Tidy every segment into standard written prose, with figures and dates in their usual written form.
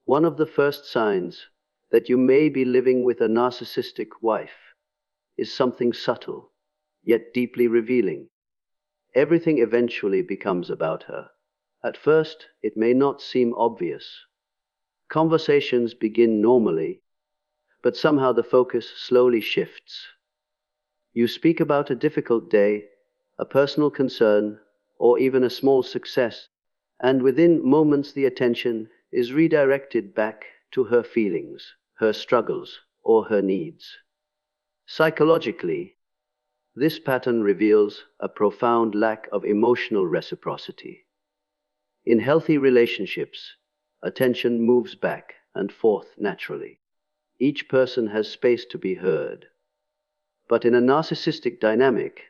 One of the first signs that you may be living with a narcissistic wife is something subtle, yet deeply revealing. Everything eventually becomes about her. At first, it may not seem obvious. Conversations begin normally, but somehow the focus slowly shifts. You speak about a difficult day, a personal concern, or even a small success, and within moments the attention is redirected back to her feelings, her struggles, or her needs. Psychologically, this pattern reveals a profound lack of emotional reciprocity. In healthy relationships, attention moves back and forth naturally. Each person has space to be heard. But in a narcissistic dynamic,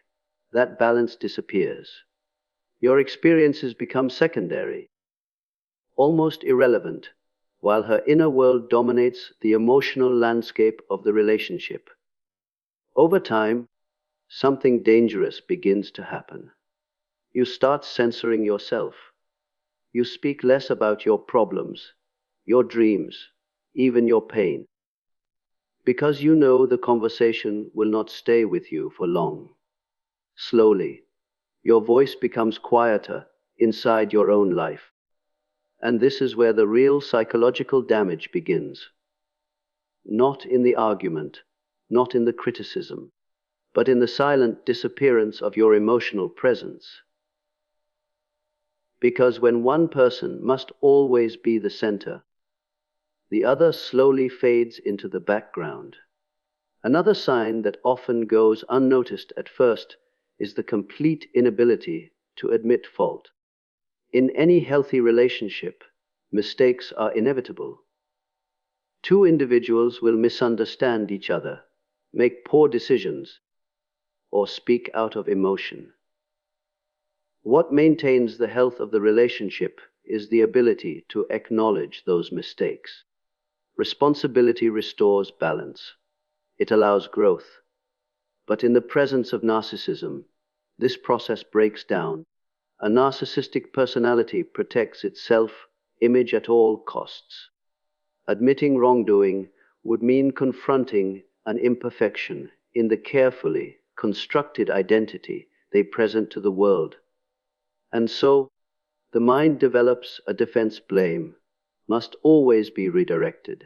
that balance disappears. Your experiences become secondary, almost irrelevant, while her inner world dominates the emotional landscape of the relationship. Over time, something dangerous begins to happen. You start censoring yourself. You speak less about your problems, your dreams, even your pain, because you know the conversation will not stay with you for long. Slowly, your voice becomes quieter inside your own life. And this is where the real psychological damage begins. Not in the argument, not in the criticism, but in the silent disappearance of your emotional presence. Because when one person must always be the center, the other slowly fades into the background. Another sign that often goes unnoticed at first is the complete inability to admit fault. In any healthy relationship, mistakes are inevitable. Two individuals will misunderstand each other, make poor decisions, or speak out of emotion. What maintains the health of the relationship is the ability to acknowledge those mistakes. Responsibility restores balance. It allows growth. But in the presence of narcissism, this process breaks down. A narcissistic personality protects its self-image at all costs. Admitting wrongdoing would mean confronting an imperfection in the carefully constructed identity they present to the world. And so, the mind develops a defense. Blame must always be redirected.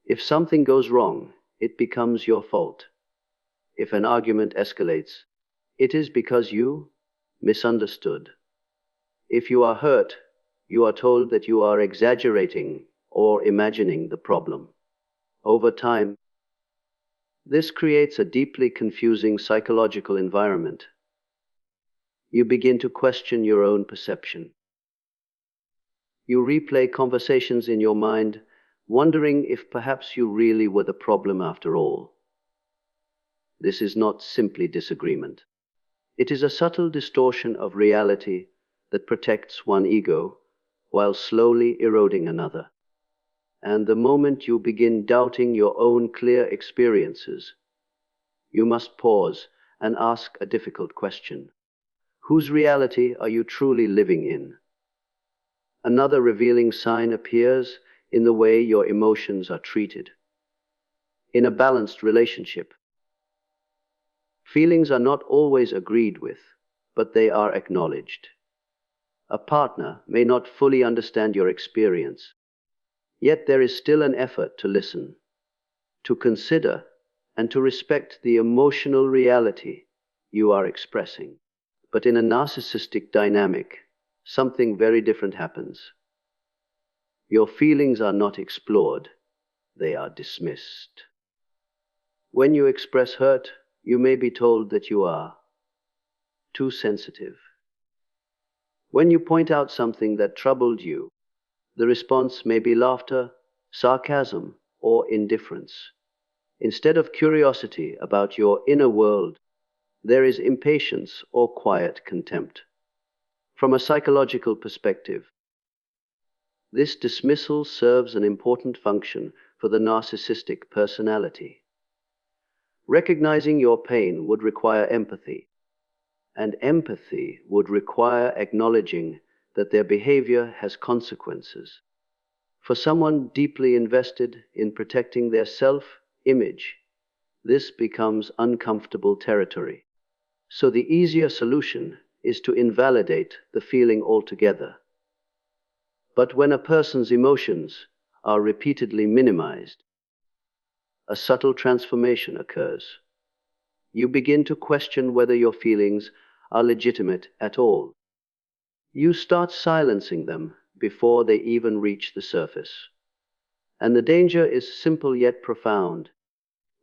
If something goes wrong, it becomes your fault. If an argument escalates, it is because you misunderstood. If you are hurt, you are told that you are exaggerating or imagining the problem. Over time, this creates a deeply confusing psychological environment. You begin to question your own perception. You replay conversations in your mind, wondering if perhaps you really were the problem after all. This is not simply disagreement. It is a subtle distortion of reality that protects one ego while slowly eroding another. And the moment you begin doubting your own clear experiences, you must pause and ask a difficult question. Whose reality are you truly living in? Another revealing sign appears in the way your emotions are treated. In a balanced relationship, feelings are not always agreed with, but they are acknowledged. A partner may not fully understand your experience, yet there is still an effort to listen, to consider, and to respect the emotional reality you are expressing. But in a narcissistic dynamic, something very different happens. Your feelings are not explored, they are dismissed. When you express hurt, you may be told that you are too sensitive. When you point out something that troubled you, the response may be laughter, sarcasm, or indifference. Instead of curiosity about your inner world, there is impatience or quiet contempt. From a psychological perspective, this dismissal serves an important function for the narcissistic personality. Recognizing your pain would require empathy, and empathy would require acknowledging that their behavior has consequences. For someone deeply invested in protecting their self-image, this becomes uncomfortable territory. So the easier solution is to invalidate the feeling altogether. But when a person's emotions are repeatedly minimized, a subtle transformation occurs. You begin to question whether your feelings are legitimate at all. You start silencing them before they even reach the surface. And the danger is simple yet profound.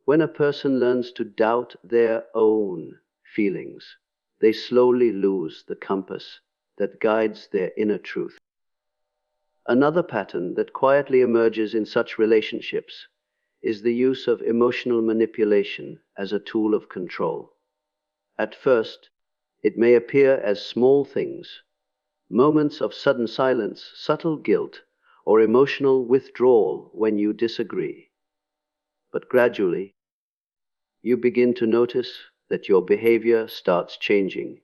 When a person learns to doubt their own feelings, they slowly lose the compass that guides their inner truth. Another pattern that quietly emerges in such relationships is the use of emotional manipulation as a tool of control. At first, it may appear as small things, moments of sudden silence, subtle guilt, or emotional withdrawal when you disagree. But gradually, you begin to notice that your behavior starts changing,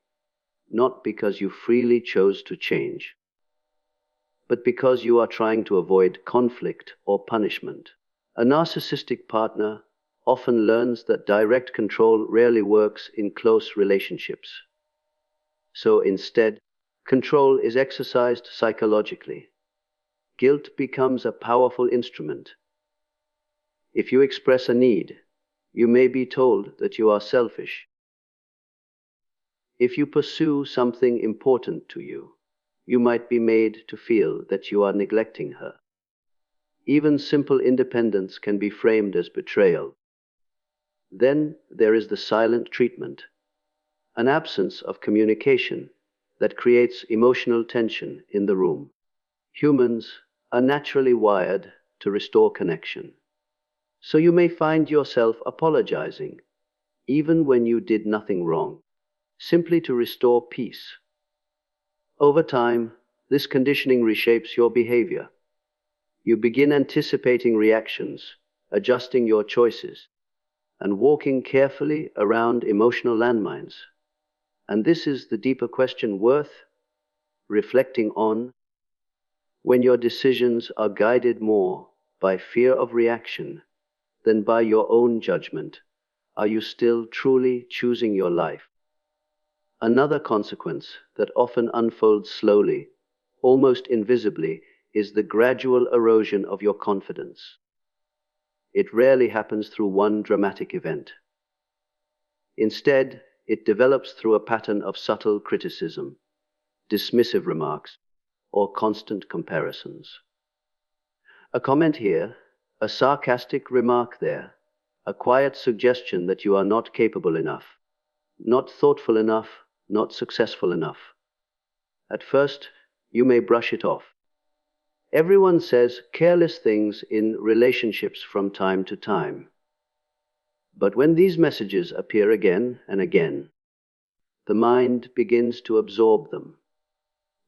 not because you freely chose to change, but because you are trying to avoid conflict or punishment. A narcissistic partner often learns that direct control rarely works in close relationships. So instead, control is exercised psychologically. Guilt becomes a powerful instrument. If you express a need, you may be told that you are selfish. If you pursue something important to you, you might be made to feel that you are neglecting her. Even simple independence can be framed as betrayal. Then there is the silent treatment, an absence of communication that creates emotional tension in the room. Humans are naturally wired to restore connection. So you may find yourself apologizing, even when you did nothing wrong, simply to restore peace. Over time, this conditioning reshapes your behavior. You begin anticipating reactions, adjusting your choices, and walking carefully around emotional landmines. And this is the deeper question worth reflecting on. When your decisions are guided more by fear of reaction than by your own judgment, are you still truly choosing your life? Another consequence that often unfolds slowly, almost invisibly, is the gradual erosion of your confidence. It rarely happens through one dramatic event. Instead, it develops through a pattern of subtle criticism, dismissive remarks, or constant comparisons. A comment here, a sarcastic remark there, a quiet suggestion that you are not capable enough, not thoughtful enough, not successful enough. At first, you may brush it off. Everyone says careless things in relationships from time to time. But when these messages appear again and again, the mind begins to absorb them.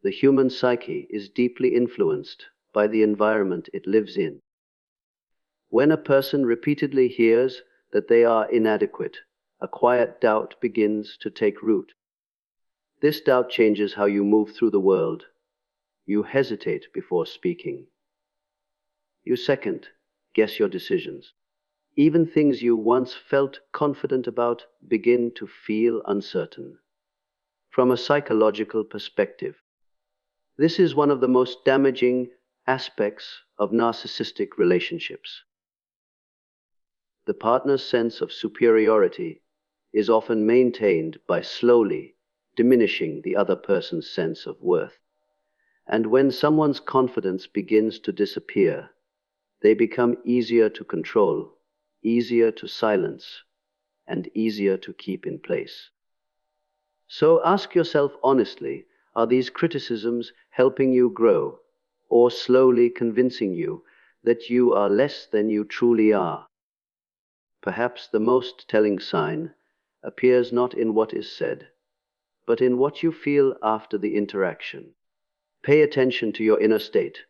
The human psyche is deeply influenced by the environment it lives in. When a person repeatedly hears that they are inadequate, a quiet doubt begins to take root. This doubt changes how you move through the world. You hesitate before speaking. You second guess your decisions. Even things you once felt confident about begin to feel uncertain. From a psychological perspective, this is one of the most damaging aspects of narcissistic relationships. The partner's sense of superiority is often maintained by slowly diminishing the other person's sense of worth. And when someone's confidence begins to disappear, they become easier to control, easier to silence, and easier to keep in place. So ask yourself honestly, are these criticisms helping you grow, or slowly convincing you that you are less than you truly are? Perhaps the most telling sign appears not in what is said, but in what you feel after the interaction. Pay attention to your inner state.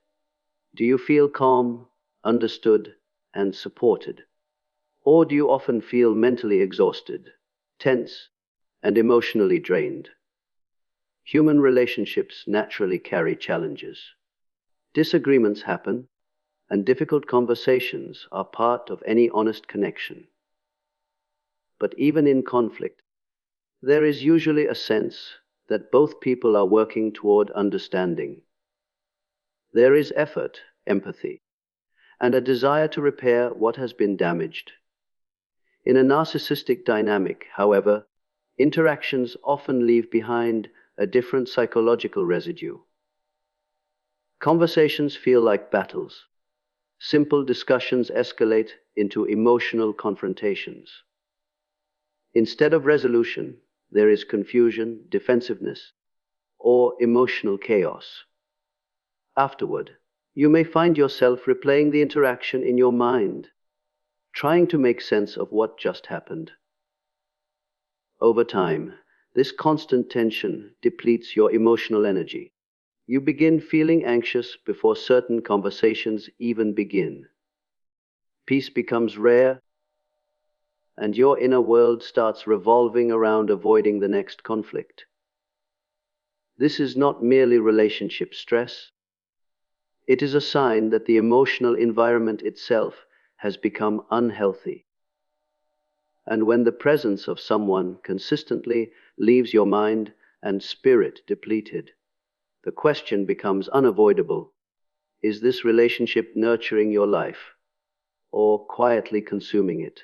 Do you feel calm, understood, and supported? Or do you often feel mentally exhausted, tense, and emotionally drained? Human relationships naturally carry challenges. Disagreements happen, and difficult conversations are part of any honest connection. But even in conflict, there is usually a sense that both people are working toward understanding. There is effort, empathy, and a desire to repair what has been damaged. In a narcissistic dynamic, however, interactions often leave behind a different psychological residue. Conversations feel like battles. Simple discussions escalate into emotional confrontations. Instead of resolution, there is confusion, defensiveness, or emotional chaos. Afterward, you may find yourself replaying the interaction in your mind, trying to make sense of what just happened. Over time, this constant tension depletes your emotional energy. You begin feeling anxious before certain conversations even begin. Peace becomes rare, and your inner world starts revolving around avoiding the next conflict. This is not merely relationship stress. It is a sign that the emotional environment itself has become unhealthy. And when the presence of someone consistently leaves your mind and spirit depleted, the question becomes unavoidable. Is this relationship nurturing your life or quietly consuming it?